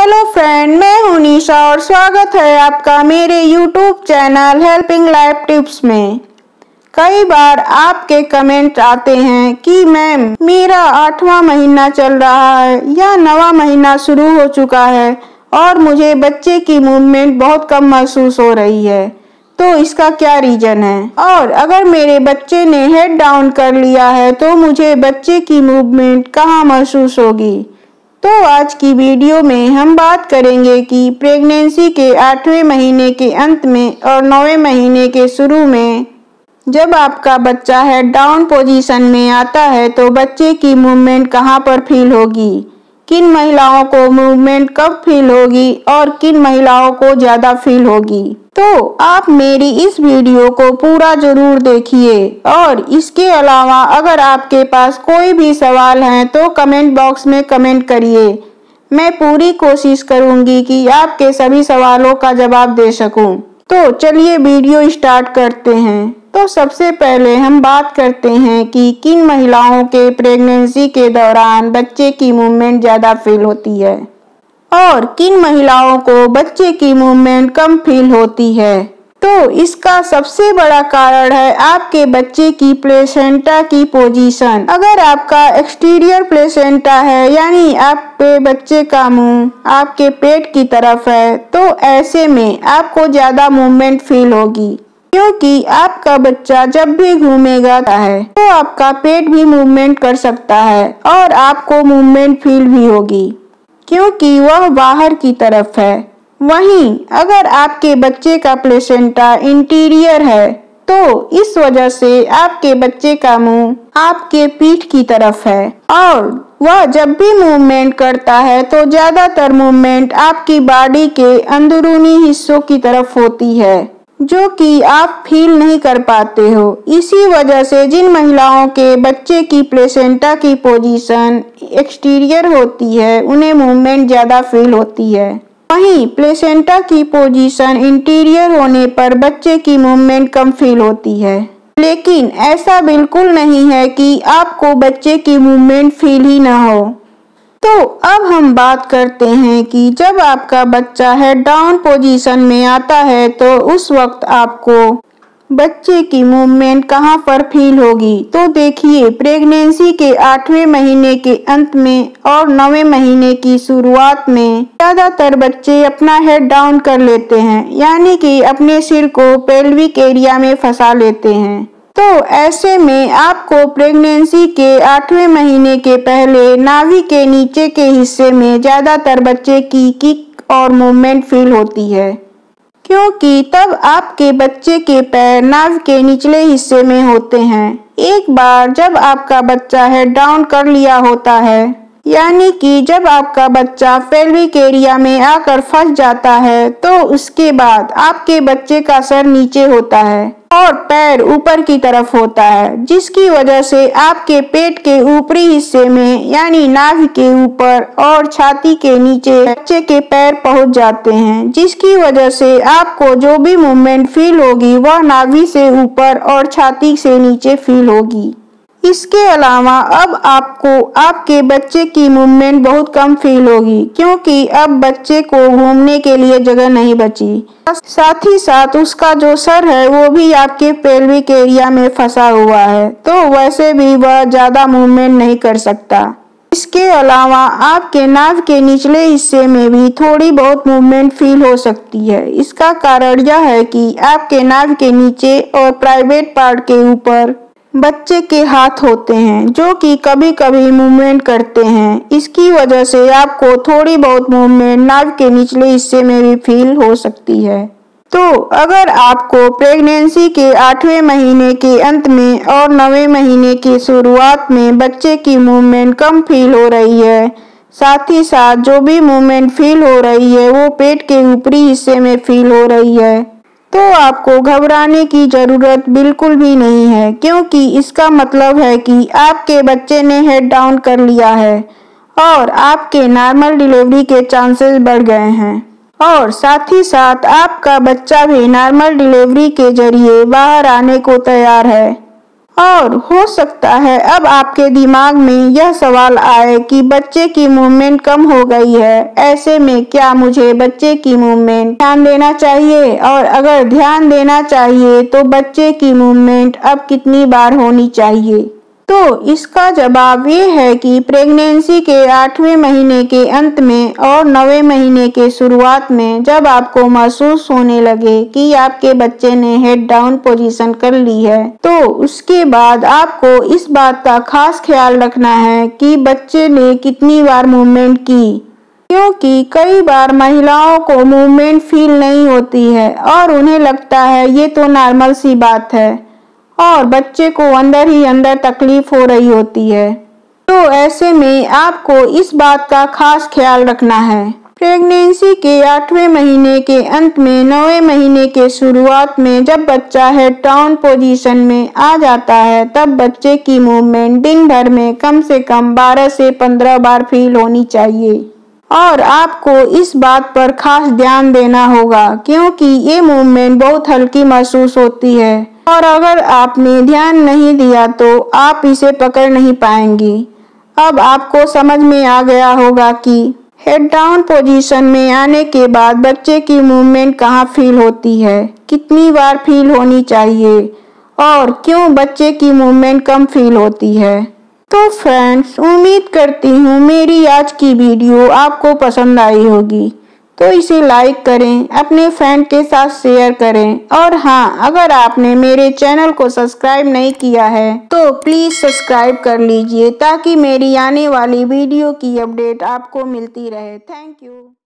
Hello friend, मैं हूं निशा और स्वागत है आपका मेरे YouTube channel helping life tips में। कई बार आपके कमेंट आते हैं कि मैम मेरा 8वां महीना चल रहा है या 9वां महीना शुरू हो चुका है और मुझे बच्चे की मूवमेंट बहुत कम महसूस हो रही है, तो इसका क्या रीजन है। और अगर मेरे बच्चे ने हेड डाउन कर लिया है तो मुझे बच्चे की मूवमेंट कहाँ महसूस होगी। तो आज की वीडियो में हम बात करेंगे कि प्रेगनेंसी के 8वें महीने के अंत में और 9वें महीने के शुरू में जब आपका बच्चा हेड डाउन पोजीशन में आता है तो बच्चे की मूवमेंट कहाँ पर फील होगी, किन महिलाओं को मूवमेंट कब फील होगी और किन महिलाओं को ज़्यादा फील होगी। तो आप मेरी इस वीडियो को पूरा जरूर देखिए और इसके अलावा अगर आपके पास कोई भी सवाल है तो कमेंट बॉक्स में कमेंट करिए। मैं पूरी कोशिश करूंगी कि आपके सभी सवालों का जवाब दे सकूं। तो चलिए वीडियो स्टार्ट करते हैं। तो सबसे पहले हम बात करते हैं कि किन महिलाओं के प्रेगनेंसी के दौरान बच्चे की मूवमेंट ज़्यादा फील होती है और किन महिलाओं को बच्चे की मूवमेंट कम फील होती है। तो इसका सबसे बड़ा कारण है आपके बच्चे की प्लेसेंटा की पोजीशन। अगर आपका एक्सटीरियर प्लेसेंटा है यानी आपके बच्चे का मुंह आपके पेट की तरफ है तो ऐसे में आपको ज्यादा मूवमेंट फील होगी, क्योंकि आपका बच्चा जब भी घूमेगा है तो आपका पेट भी मूवमेंट कर सकता है और आपको मूवमेंट फील भी होगी क्योंकि वह बाहर की तरफ है। वहीं अगर आपके बच्चे का प्लेसेंटा इंटीरियर है तो इस वजह से आपके बच्चे का मुंह आपके पीठ की तरफ है और वह जब भी मूवमेंट करता है तो ज्यादातर मूवमेंट आपकी बॉडी के अंदरूनी हिस्सों की तरफ होती है जो कि आप फील नहीं कर पाते हो। इसी वजह से जिन महिलाओं के बच्चे की प्लेसेंटा की पोजीशन एक्सटीरियर होती है उन्हें मूवमेंट ज़्यादा फील होती है। वहीं प्लेसेंटा की पोजीशन इंटीरियर होने पर बच्चे की मूवमेंट कम फील होती है। लेकिन ऐसा बिल्कुल नहीं है कि आपको बच्चे की मूवमेंट फील ही ना हो। तो अब हम बात करते हैं कि जब आपका बच्चा हेड डाउन पोजीशन में आता है तो उस वक्त आपको बच्चे की मूवमेंट कहाँ पर फील होगी। तो देखिए, प्रेगनेंसी के 8वें महीने के अंत में और 9वें महीने की शुरुआत में ज्यादातर बच्चे अपना हेड डाउन कर लेते हैं, यानी कि अपने सिर को पेल्विक एरिया में फंसा लेते हैं। तो ऐसे में आपको प्रेगनेंसी के 8वें महीने के पहले नाभि के नीचे के हिस्से में ज्यादातर बच्चे की किक और मूवमेंट फील होती है, क्योंकि तब आपके बच्चे के पैर नाभि के निचले हिस्से में होते हैं। एक बार जब आपका बच्चा हेड डाउन कर लिया होता है, यानी कि जब आपका बच्चा पेल्विक एरिया में आकर फंस जाता है, तो उसके बाद आपके बच्चे का सर नीचे होता है और पैर ऊपर की तरफ होता है, जिसकी वजह से आपके पेट के ऊपरी हिस्से में यानी नाभि के ऊपर और छाती के नीचे बच्चे के पैर पहुंच जाते हैं, जिसकी वजह से आपको जो भी मूवमेंट फील होगी वह नाभि से ऊपर और छाती से नीचे फील होगी। इसके अलावा अब आपको आपके बच्चे की मूवमेंट बहुत कम फील होगी, क्योंकि अब बच्चे को घूमने के लिए जगह नहीं बची। साथ ही साथ उसका जो सर है वो भी आपके पेल्विक एरिया में फंसा हुआ है, तो वैसे भी वह ज्यादा मूवमेंट नहीं कर सकता। इसके अलावा आपके नाभि के निचले हिस्से में भी थोड़ी बहुत मूवमेंट फील हो सकती है। इसका कारण यह है कि आपके नाभि के नीचे और प्राइवेट पार्ट के ऊपर बच्चे के हाथ होते हैं जो कि कभी कभी मूवमेंट करते हैं। इसकी वजह से आपको थोड़ी बहुत मूवमेंट नाभि के निचले हिस्से में भी फील हो सकती है। तो अगर आपको प्रेगनेंसी के 8वें महीने के अंत में और 9वें महीने की शुरुआत में बच्चे की मूवमेंट कम फील हो रही है, साथ ही साथ जो भी मूवमेंट फील हो रही है वो पेट के ऊपरी हिस्से में फील हो रही है, तो आपको घबराने की जरूरत बिल्कुल भी नहीं है, क्योंकि इसका मतलब है कि आपके बच्चे ने हेड डाउन कर लिया है और आपके नॉर्मल डिलीवरी के चांसेस बढ़ गए हैं और साथ ही साथ आपका बच्चा भी नॉर्मल डिलीवरी के जरिए बाहर आने को तैयार है और हो सकता है अब आपके दिमाग में यह सवाल आए कि बच्चे की मूवमेंट कम हो गई है, ऐसे में क्या मुझे बच्चे की मूवमेंट ध्यान देना चाहिए, और अगर ध्यान देना चाहिए तो बच्चे की मूवमेंट अब कितनी बार होनी चाहिए। तो इसका जवाब ये है कि प्रेगनेंसी के 8वें महीने के अंत में और 9वें महीने के शुरुआत में जब आपको महसूस होने लगे कि आपके बच्चे ने हेड डाउन पोजीशन कर ली है, तो उसके बाद आपको इस बात का खास ख्याल रखना है कि बच्चे ने कितनी बार मूवमेंट की, क्योंकि कई बार महिलाओं को मूवमेंट फील नहीं होती है और उन्हें लगता है ये तो नॉर्मल सी बात है और बच्चे को अंदर ही अंदर तकलीफ हो रही होती है। तो ऐसे में आपको इस बात का खास ख्याल रखना है। प्रेगनेंसी के 8वें महीने के अंत में 9वें महीने के शुरुआत में जब बच्चा हेड डाउन पोजीशन में आ जाता है, तब बच्चे की मूवमेंट दिन भर में कम से कम 12 से 15 बार फील होनी चाहिए और आपको इस बात पर खास ध्यान देना होगा, क्योंकि ये मूवमेंट बहुत हल्की महसूस होती है और अगर आपने ध्यान नहीं दिया तो आप इसे पकड़ नहीं पाएंगी। अब आपको समझ में आ गया होगा कि हेड डाउन पोजीशन में आने के बाद बच्चे की मूवमेंट कहाँ फील होती है, कितनी बार फील होनी चाहिए और क्यों बच्चे की मूवमेंट कम फील होती है। तो फ्रेंड्स, उम्मीद करती हूँ मेरी आज की वीडियो आपको पसंद आई होगी, तो इसे लाइक करें, अपने फ्रेंड के साथ शेयर करें और हाँ, अगर आपने मेरे चैनल को सब्सक्राइब नहीं किया है तो प्लीज़ सब्सक्राइब कर लीजिए ताकि मेरी आने वाली वीडियो की अपडेट आपको मिलती रहे। Thank you.